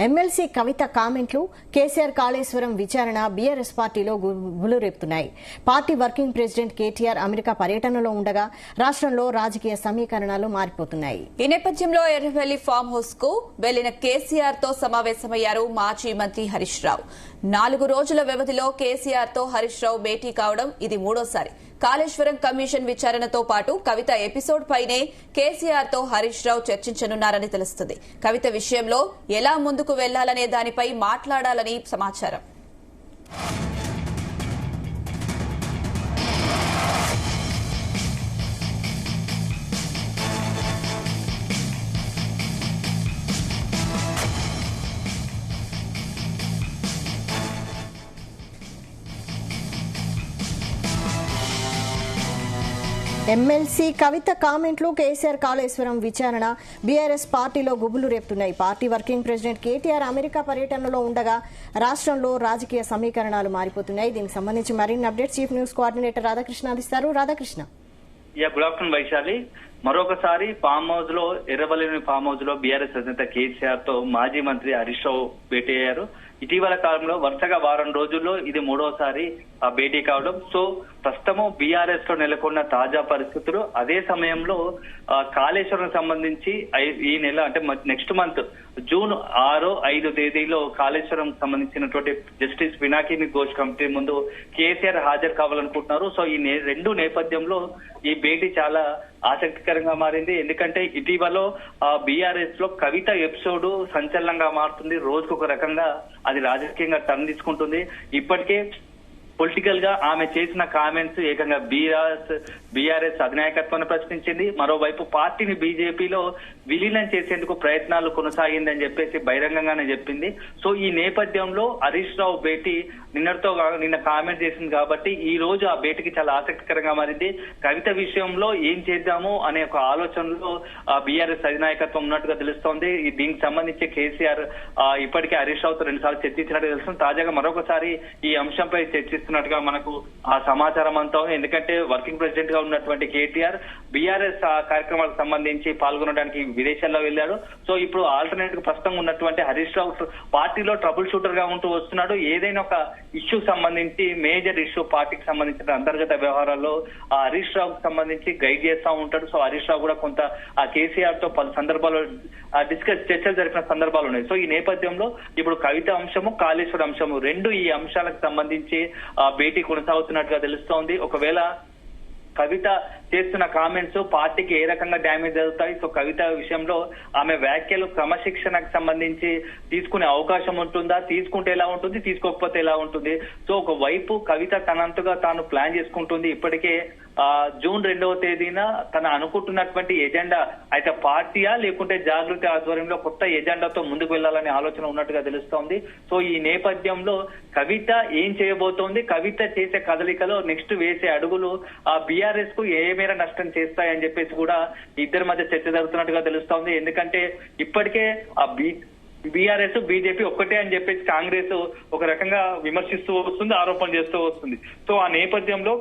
MLC కవిత కామెంట్లు, కేసీఆర్ కాళేశ్వరం విచారణ BRS పార్టీలో గుబులు రేపుతున్నాయి. Party working president KTR America పర్యటనలో ఉండగా రాష్ట్రంలో రాజకీయ సమీకరణాలు మారిపోతున్నాయి. ఈ నేపథ్యంలో ఎర్రవెల్లి ఫామ్ హౌస్ కు వెళ్లిన కేసీఆర్ తో సమావేశమయ్యారు మాజీ మంత్రి హరీష్ రావు. 4 రోజుల వ్యవధిలో కేసీఆర్ తో హరీష్ రావు భేటీ కావడం ఇది మూడోసారి. కాళేశ్వరం కమిషన్ విచారణతో పాటు కవిత ఎపిసోడ్ పైనే కేసీఆర్ తో హరీష్ రావు చర్చించనున్నారని తెలుస్తుంది. కవిత విషయంలో ఎలా ముందుకు వెళ్లాలనే దానిపై మాట్లాడాలని సమాచారం. ఎమ్మెల్సీ కవిత కామెంట్లు, కేసీఆర్ కాళేశ్వరం విచారణ బీఆర్ఎస్ పార్టీలో గుబులు రేపుతున్నాయి. Party working president KTR America పర్యటనలో ఉండగా రాష్ట్రంలో రాజకీయ సమీకరణాలు మారిపోతున్నాయి. దీనికి సంబంధించి మరిన్ని updates chief news coordinator Radhakrishna అందిస్తారు. రాధాకృష్ణ. Good afternoon Vaishali. మరొకసారి ఫామ్ హౌస్ లో ఎర్రవల్లి ఫామ్ హౌస్ లో బీఆర్ఎస్ అధినేత కేసీఆర్ తో మాజీ మంత్రి హరీష్ రావు భేటీ అయ్యారు. ఇటీవల కాలంలో వరుసగా వారం రోజుల్లో ఇది మూడోసారి భేటీ కావడం. సో ప్రస్తుతము బీఆర్ఎస్ లో నెలకొన్న తాజా పరిస్థితులు, అదే సమయంలో కాళేశ్వరం సంబంధించి ఈ నెల అంటే నెక్స్ట్ మంత్ జూన్ 6, 5 తేదీలో కాళేశ్వరం సంబంధించినటువంటి జస్టిస్ పినాకిని ఘోష్ కమిటీ ముందు కేసీఆర్ హాజరు కావాలనుకుంటున్నారు. సో ఈ రెండు నేపథ్యంలో ఈ భేటీ చాలా ఆసక్తికరంగా మారింది. ఎందుకంటే ఇటీవల బీఆర్ఎస్ లో కవిత ఎపిసోడ్ సంచలనంగా మారుతుంది. రోజుకొక రకంగా అది రాజకీయంగా టర్న్ తీసుకుంటుంది. ఇప్పటికే పొలిటికల్ గా ఆమె చేసిన కామెంట్స్ ఏకంగా బీఆర్ఎస్ అధినాయకత్వాన్ని ప్రశ్నించింది. మరోవైపు పార్టీని బీజేపీలో విలీనం చేసేందుకు ప్రయత్నాలు కొనసాగిందని చెప్పేసి బహిరంగంగానే చెప్పింది. సో ఈ నేపథ్యంలో హరీష్ రావు భేటీ నిన్న కామెంట్ చేసింది కాబట్టి ఈ రోజు ఆ భేటీకి చాలా ఆసక్తికరంగా మారింది. కవిత విషయంలో ఏం చేద్దాము అనే ఒక ఆలోచనలో బీఆర్ఎస్ అధినాయకత్వం ఉన్నట్టుగా తెలుస్తోంది. దీనికి సంబంధించి కేసీఆర్ ఇప్పటికే హరీష్ రావుతో 2 సార్లు చర్చించినట్టు తెలుస్తుంది. తాజాగా మరొకసారి ఈ అంశంపై చర్చిస్తున్నట్టుగా మనకు ఆ సమాచారం అంతా ఉంది. ఎందుకంటే వర్కింగ్ ప్రెసిడెంట్ గా ఉన్నటువంటి కేటీఆర్ బీఆర్ఎస్ కార్యక్రమాలకు సంబంధించి పాల్గొనడానికి విదేశాల్లో వెళ్లారు. సో ఇప్పుడు ఆల్టర్నేటివ్ ప్రస్తుతం ఉన్నటువంటి హరీష్ రావు పార్టీలో ట్రబుల్ షూటర్ గా ఉంటూ వస్తున్నాడు. ఏదైనా ఒక ఇష్యూ సంబంధించి మేజర్ ఇష్యూ పార్టీకి సంబంధించిన అంతర్గత వ్యవహారాల్లో ఆ హరీష్ రావుకు సంబంధించి గైడ్ చేస్తూ ఉంటాడు. సో హరీష్ రావు కూడా కొంత ఆ కేసీఆర్ తో పలు సందర్భాల్లో చర్చలు జరిపిన సందర్భాలు ఉన్నాయి. సో ఈ నేపథ్యంలో ఇప్పుడు కవిత అంశము, కాళేశ్వర అంశము రెండు ఈ అంశాలకు సంబంధించి భేటీ కొనసాగుతున్నట్టుగా తెలుస్తోంది. ఒకవేళ కవిత చేస్తున్న కామెంట్స్ పార్టీకి ఏ రకంగా డ్యామేజ్ అవుతాయి, సో కవిత విషయంలో ఆమె వ్యాఖ్యలు క్రమశిక్షణకు సంబంధించి తీసుకునే అవకాశం ఉంటుందా, తీసుకుంటే ఎలా ఉంటుంది, తీసుకోకపోతే ఎలా ఉంటుంది. సో ఒకవైపు కవిత తనంతగా తాను ప్లాన్ చేసుకుంటుంది. ఇప్పటికే జూన్ 2వ తేదీన తన అనుకుంటున్నటువంటి ఎజెండా అయితే పార్టీయా లేకుంటే జాగృతి ఆధ్వర్యంలో కొత్త ఎజెండాతో ముందుకు వెళ్లాలనే ఆలోచన ఉన్నట్టుగా తెలుస్తోంది. సో ఈ నేపథ్యంలో కవిత ఏం చేయబోతోంది, కవిత చేసే కదలికలో నెక్స్ట్ వేసే అడుగులు ఆ బీఆర్ఎస్ కు ఏ మేర నష్టం చేస్తాయని చెప్పేసి కూడా ఇద్దరి మధ్య చర్చ జరుగుతున్నట్టుగా తెలుస్తోంది. ఎందుకంటే ఇప్పటికే ఆ బీఆర్ఎస్ బీజేపీ ఒక్కటే అని చెప్పేసి కాంగ్రెస్ ఒక రకంగా విమర్శిస్తూ వస్తుంది, ఆరోపణలు చేస్తూ వస్తుంది. సో ఆ నేపథ్యంలో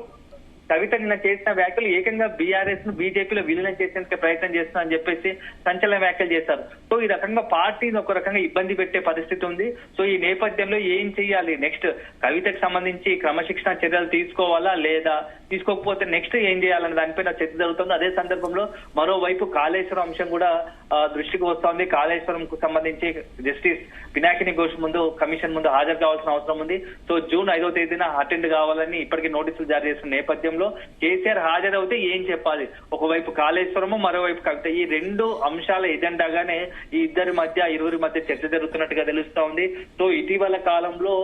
కవిత నిన్న చేసిన వ్యాఖ్యలు ఏకంగా బీఆర్ఎస్ ను బీజేపీలో విలీనం చేసేందుకు ప్రయత్నం చేస్తుందని చెప్పేసి సంచలన వ్యాఖ్యలు చేశారు. సో ఈ రకంగా పార్టీని ఒక రకంగా ఇబ్బంది పెట్టే పరిస్థితి ఉంది. సో ఈ నేపథ్యంలో ఏం చేయాలి, నెక్స్ట్ కవితకు సంబంధించి క్రమశిక్షణ చర్యలు తీసుకోవాలా లేదా తీసుకోకపోతే నెక్స్ట్ ఏం చేయాలన్న దానిపైన చర్చ జరుగుతుంది. అదే సందర్భంలో మరోవైపు కాళేశ్వరం అంశం కూడా దృష్టికి వస్తోంది. కాళేశ్వరం కు సంబంధించి జస్టిస్ పినాకిని ఘోష్ ముందు కమిషన్ ముందు హాజరు కావాల్సిన అవసరం ఉంది. సో జూన్ 5వ తేదీన అటెండ్ కావాలని ఇప్పటికీ నోటీసులు జారీ చేసిన నేపథ్యంలో కేసీఆర్ హాజరవుతే ఏం చెప్పాలి, ఒకవైపు కాళేశ్వరము మరోవైపు కవిత, ఈ రెండు అంశాల ఎజెండాగానే ఈ ఇరువురి మధ్య చర్చ జరుగుతున్నట్టుగా తెలుస్తా ఉంది. సో ఇటీవల కాలంలో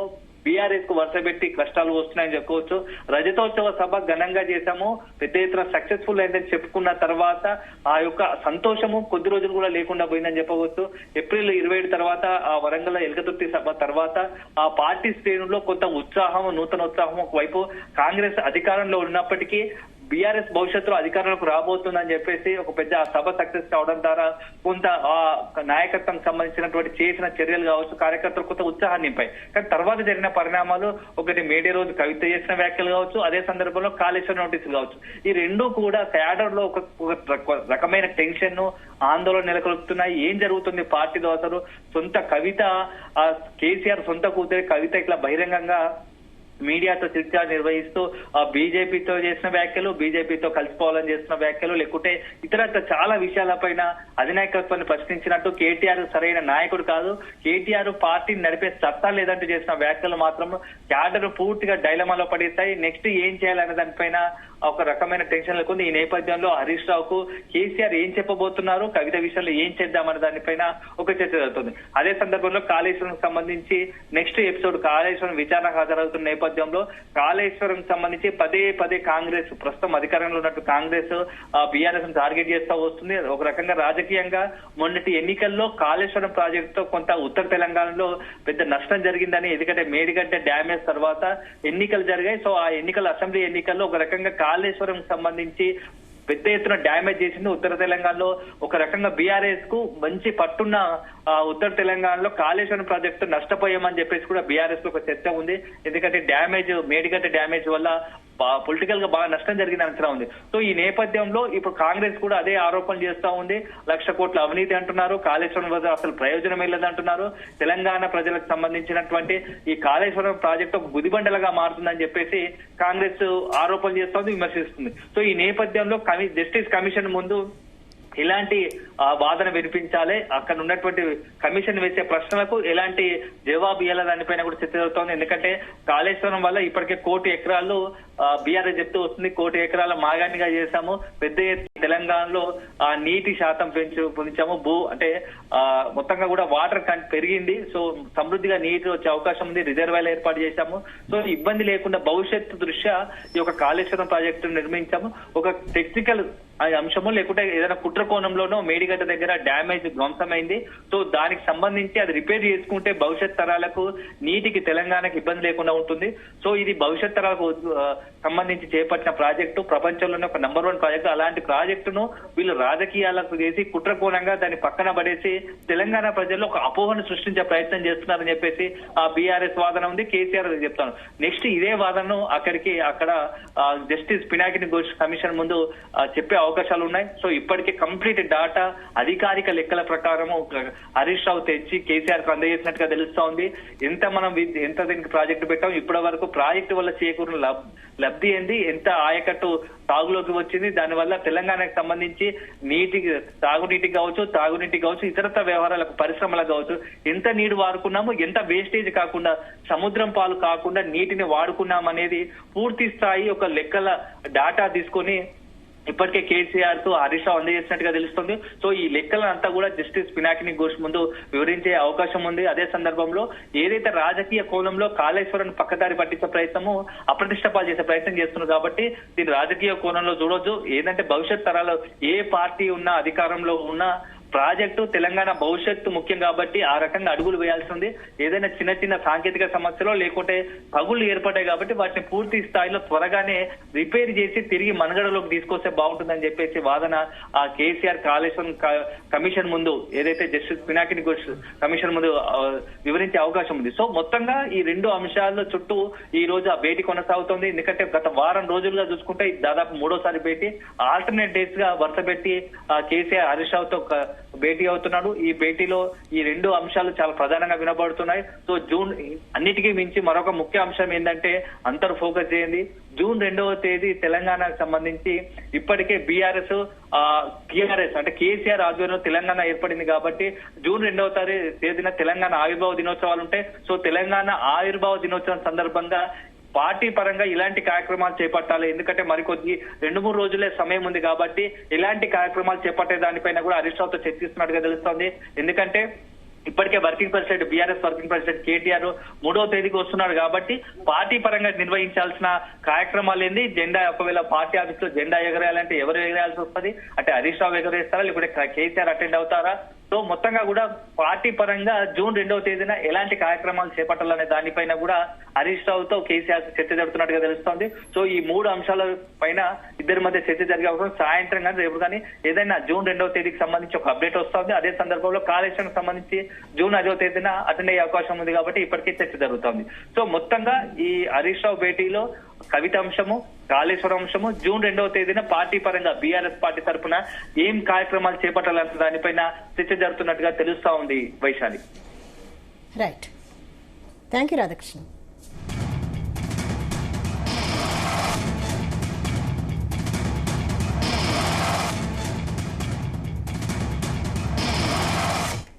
బీఆర్ఎస్ కు వరుసపెట్టి కష్టాలు వస్తున్నాయని చెప్పుకోవచ్చు. రజతోత్సవ సభ ఘనంగా చేశాము, పెద్ద ఎత్తున సక్సెస్ఫుల్ అయిందని చెప్పుకున్న తర్వాత ఆ యొక్క సంతోషము కొద్ది రోజులు కూడా లేకుండా పోయిందని చెప్పవచ్చు. ఏప్రిల్ 27 తర్వాత ఆ వరంగల్ ఎలకతుర్తి సభ తర్వాత ఆ పార్టీ శ్రేణుల్లో కొంత ఉత్సాహం, నూతన ఉత్సాహం. ఒకవైపు కాంగ్రెస్ అధికారంలో ఉన్నప్పటికీ బీఆర్ఎస్ భవిష్యత్తులో అధికారంలోకి రాబోతుందని చెప్పేసి ఒక పెద్ద సభ సక్సెస్ కావడం ద్వారా కొంత ఆ నాయకత్వం సంబంధించినటువంటి చేసిన చర్యలు కావచ్చు, కార్యకర్తలు కొంత ఉత్సాహాన్ని నింపాయి. కానీ తర్వాత జరిగిన పరిణామాలు ఒకటి మేడే రోజు కవిత చేసిన వ్యాఖ్యలు కావచ్చు, అదే సందర్భంలో కాళేశ్వరం నోటీసులు కావచ్చు, ఈ రెండు కూడా క్యాడర్ లో ఒక రకమైన టెన్షన్ ను ఆందోళన నెలకొల్పుతున్నాయి. ఏం జరుగుతుంది పార్టీలో అసలు? సొంత కవిత కేసీఆర్ సొంత కూతురి కవిత ఇట్లా బహిరంగంగా మీడియాతో చర్చ నిర్వహిస్తూ బీజేపీతో చేసిన వ్యాఖ్యలు, బీజేపీతో కలిసిపోవాలని చేసిన వ్యాఖ్యలు, లేకుంటే ఇతర చాలా విషయాలపైన అధినాయకత్వాన్ని ప్రశ్నించినట్టు కేటీఆర్ సరైన నాయకుడు కాదు, కేటీఆర్ పార్టీని నడిపే సత్తా లేదంటూ చేసిన వ్యాఖ్యలు మాత్రం క్యాడర్ పూర్తిగా డైలమాలో పడేస్తాయి. నెక్స్ట్ ఏం చేయాలనే దానిపైన ఒక రకమైన టెన్షన్ లేకుండా ఈ నేపథ్యంలో హరీష్ రావుకు కేసీఆర్ ఏం చెప్పబోతున్నారు, కవిత విషయంలో ఏం చేద్దామనే దానిపైన ఒక చర్చ జరుగుతుంది. అదే సందర్భంలో కాళేశ్వరం సంబంధించి నెక్స్ట్ ఎపిసోడ్ కాళేశ్వరం విచారణ హాజరవుతున్న నేపథ్యంలో కాళేశ్వరం సంబంధించి పదే పదే కాంగ్రెస్, ప్రస్తుతం అధికారంలో ఉన్నట్టు కాంగ్రెస్ బీఆర్ఎస్ టార్గెట్ చేస్తూ వస్తుంది. ఒక రకంగా రాజకీయంగా మొన్నటి ఎన్నికల్లో కాళేశ్వరం ప్రాజెక్టు తో కొంత ఉత్తర తెలంగాణలో పెద్ద నష్టం జరిగిందని, ఎందుకంటే మేడిగడ్డ డ్యామేజ్ తర్వాత ఎన్నికలు జరిగాయి. సో ఆ ఎన్నికల అసెంబ్లీ ఎన్నికల్లో ఒక రకంగా కాళేశ్వరం సంబంధించి పెద్ద ఎత్తున డ్యామేజ్ చేసింది. ఉత్తర తెలంగాణలో ఒక రకంగా బీఆర్ఎస్ కు మంచి పట్టున్న ఉత్తర తెలంగాణలో కాళేశ్వరం ప్రాజెక్టు నష్టపోయామని చెప్పేసి కూడా బీఆర్ఎస్ లో ఒక చర్చ ఉంది. ఎందుకంటే డ్యామేజ్, మేడిగడ్డ డ్యామేజ్ వల్ల పొలిటికల్ గా బాగా నష్టం జరిగిన అంచనా ఉంది. సో ఈ నేపథ్యంలో ఇప్పుడు కాంగ్రెస్ కూడా అదే ఆరోపణలు చేస్తా ఉంది. 1,00,000 కోట్ల అవినీతి అంటున్నారు, కాళేశ్వరం వద్ద అసలు ప్రయోజనం లేదంటున్నారు, తెలంగాణ ప్రజలకు సంబంధించినటువంటి ఈ కాళేశ్వరం ప్రాజెక్టు ఒక గుదిబండలుగా మారుతుందని చెప్పేసి కాంగ్రెస్ ఆరోపణలు చేస్తోంది, విమర్శిస్తుంది. సో ఈ నేపథ్యంలో జస్టిస్ కమిషన్ ముందు ఎలాంటి వాదన వినిపించాలి, అక్కడ ఉన్నటువంటి కమిషన్ వేసే ప్రశ్నలకు ఎలాంటి జవాబు ఇవ్వాల దానిపైన కూడా చర్చ జరుగుతోంది. ఎందుకంటే కాళేశ్వరం వల్ల ఇప్పటికే 1 కోటి ఎకరాలు బీఆర్ఎస్ చెప్తూ వస్తుంది, 1 కోటి ఎకరాల మాగాణిగా చేశాము, పెద్ద తెలంగాణలో నీటి శాతం పెంచాము, అంటే మొత్తంగా కూడా వాటర్ పెరిగింది, సో సమృద్ధిగా నీటి వచ్చే అవకాశం ఉంది, రిజర్వాయర్లు ఏర్పాటు చేశాము, సో ఇబ్బంది లేకుండా భవిష్యత్తు దృష్ట్యా ఈ యొక్క కాళేశ్వరం ప్రాజెక్టు నిర్మించాము. ఒక టెక్నికల్ అంశము లేకుంటే ఏదైనా కుట్ర కోణంలోనో మేడిగడ్డ దగ్గర డ్యామేజ్ ధ్వంసమైంది, సో దానికి సంబంధించి అది రిపేర్ చేసుకుంటే భవిష్యత్ తరాలకు నీటికి తెలంగాణకి ఇబ్బంది లేకుండా ఉంటుంది. సో ఇది భవిష్యత్ తరాలకు సంబంధించి చేపట్టిన ప్రాజెక్టు, ప్రపంచంలోనే ఒక నంబర్ 1 ప్రాజెక్టు. అలాంటి ప్రాజెక్టును వీళ్ళు రాజకీయాలకు చేసి కుట్ర కోణంగా దాన్ని పక్కన పడేసి తెలంగాణ ప్రజల్లో ఒక అపోహను సృష్టించే ప్రయత్నం చేస్తున్నారని చెప్పేసి ఆ బీఆర్ఎస్ వాదన ఉంది. కేసీఆర్ చెప్తాను నెక్స్ట్ ఇదే వాదనను అక్కడ జస్టిస్ పినాకిని ఘోష్ కమిషన్ ముందు చెప్పే అవకాశాలు ఉన్నాయి. సో ఇప్పటికే కంప్లీట్ డాటా అధికారిక లెక్కల ప్రకారము హరీష్ రావు తెచ్చి కేసీఆర్ కు అందజేసినట్టుగా తెలుస్తా ఉంది. ఎంత దీనికి ప్రాజెక్టు పెట్టాం, ఇప్పటి వరకు ప్రాజెక్టు వల్ల చేకూరిన లబ్ధి ఏంది, ఎంత ఆయకట్టు తాగులోకి వచ్చింది, దానివల్ల తెలంగాణకు సంబంధించి తాగునీటికి కావచ్చు ఇతరత్ర వ్యవహారాలకు, పరిశ్రమలకు కావచ్చు ఎంత నీరు వాడుకున్నాము, ఎంత వేస్టేజ్ కాకుండా సముద్రం పాలు కాకుండా నీటిని వాడుకున్నాం అనేది పూర్తి స్థాయి ఒక లెక్కల డాటా తీసుకొని ఇప్పటికే కేసీఆర్ తో హరీష్ రావు అందజేసినట్టుగా తెలుస్తుంది. సో ఈ లెక్కలంతా కూడా జస్టిస్ పినాకిని ఘోష్ ముందు వివరించే అవకాశం ఉంది. అదే సందర్భంలో ఏదైతే రాజకీయ కోణంలో కాళేశ్వరం పక్కదారి పట్టించే ప్రయత్నము, అప్రతిష్టపాలు చేసే ప్రయత్నం చేస్తున్నారు కాబట్టి దీన్ని రాజకీయ కోణంలో చూడొచ్చు. ఏదంటే భవిష్యత్ తరాలు ఏ పార్టీ ఉన్నా, అధికారంలో ఉన్నా ప్రాజెక్టు తెలంగాణ భవిష్యత్తు ముఖ్యం కాబట్టి ఆ రకంగా అడుగులు వేయాల్సింది. ఏదైనా చిన్న చిన్న సాంకేతిక సమస్యలో లేకుంటే పగుళ్లు ఏర్పడ్డాయి కాబట్టి వాటిని పూర్తి స్థాయిలో త్వరగానే రిపేర్ చేసి తిరిగి మనుగడలోకి తీసుకొస్తే బాగుంటుందని చెప్పేసి వాదన ఆ కేసీఆర్ కాళేశ్వరం కమిషన్ ముందు, ఏదైతే జస్టిస్ పినాకిని ఘోష్ కమిషన్ ముందు వివరించే అవకాశం ఉంది. సో మొత్తంగా ఈ 2 అంశాల చుట్టూ ఈ రోజు ఆ భేటీ కొనసాగుతోంది. ఎందుకంటే గత వారం రోజులుగా చూసుకుంటే దాదాపు 3వ సారి భేటీ, ఆల్టర్నేట్ డేట్స్ గా వరుస పెట్టి కేసీఆర్ హరీష్ రావుతో భేటీ అవుతున్నాడు. ఈ భేటీలో ఈ 2 అంశాలు చాలా ప్రధానంగా వినబడుతున్నాయి. సో జూన్ అన్నిటికీ మించి మరొక ముఖ్య అంశం ఏంటంటే అందరూ ఫోకస్ చేయండి, జూన్ 2వ తేదీ తెలంగాణకు సంబంధించి ఇప్పటికే బీఆర్ఎస్ టీఆర్ఎస్ అంటే కేసీఆర్ ఆధ్వర్యంలో తెలంగాణ ఏర్పడింది కాబట్టి జూన్ 2వ తేదీన తెలంగాణ ఆవిర్భావ దినోత్సవాలు ఉంటాయి. సో తెలంగాణ ఆవిర్భావ దినోత్సవం సందర్భంగా పార్టీ పరంగా ఇలాంటి కార్యక్రమాలు చేపట్టాలి. ఎందుకంటే మరికొద్ది 2-3 రోజులే సమయం ఉంది కాబట్టి ఇలాంటి కార్యక్రమాలు చేపట్టే దానిపైన కూడా హరీష్ రావుతో చర్చిస్తున్నట్టుగా తెలుస్తోంది. ఎందుకంటే ఇప్పటికే working president, BRS working president KTR 3వ తేదీకి వస్తున్నాడు కాబట్టి పార్టీ పరంగా నిర్వహించాల్సిన కార్యక్రమాలు ఏంది, జెండా ఒకవేళ పార్టీ ఆఫీస్ లో జెండా ఎగరేయాలంటే ఎవరు ఎగరేయాల్సి వస్తుంది, అంటే హరీష్ రావు ఎగరేస్తారా లేకుంటే కేసీఆర్ అటెండ్ అవుతారా, సో మొత్తంగా కూడా పార్టీ పరంగా జూన్ 2వ తేదీన ఎలాంటి కార్యక్రమాలు చేపట్టాలనే దానిపైన కూడా హరీష్ రావుతో కేసీఆర్ చర్చ జరుగుతున్నట్టుగా తెలుస్తోంది. సో ఈ 3 అంశాల పైన ఇద్దరి మధ్య చర్చ జరిగే అవకాశం సాయంత్రం కానీ రేపు కానీ ఏదైనా జూన్ 2వ తేదీకి సంబంధించి ఒక అప్డేట్ వస్తుంది. అదే సందర్భంలో కాళేశ్వరం సంబంధించి జూన్ 5వ తేదీన అటెండ్ అయ్యే అవకాశం ఉంది కాబట్టి ఇప్పటికే చర్చ జరుగుతోంది. సో మొత్తంగా ఈ హరీష్ రావు భేటీలో కవిత అంశము, కాళేశ్వరం అంశము, జూన్ 2వ తేదీన పార్టీ పరంగా బీఆర్ఎస్ పార్టీ తరఫున ఏం కార్యక్రమాలు చేపట్టాలన్న దానిపైన చర్చ జరుగుతున్నట్టుగా తెలుస్తా ఉంది Vaishali. Right, thank you Radhakrishna.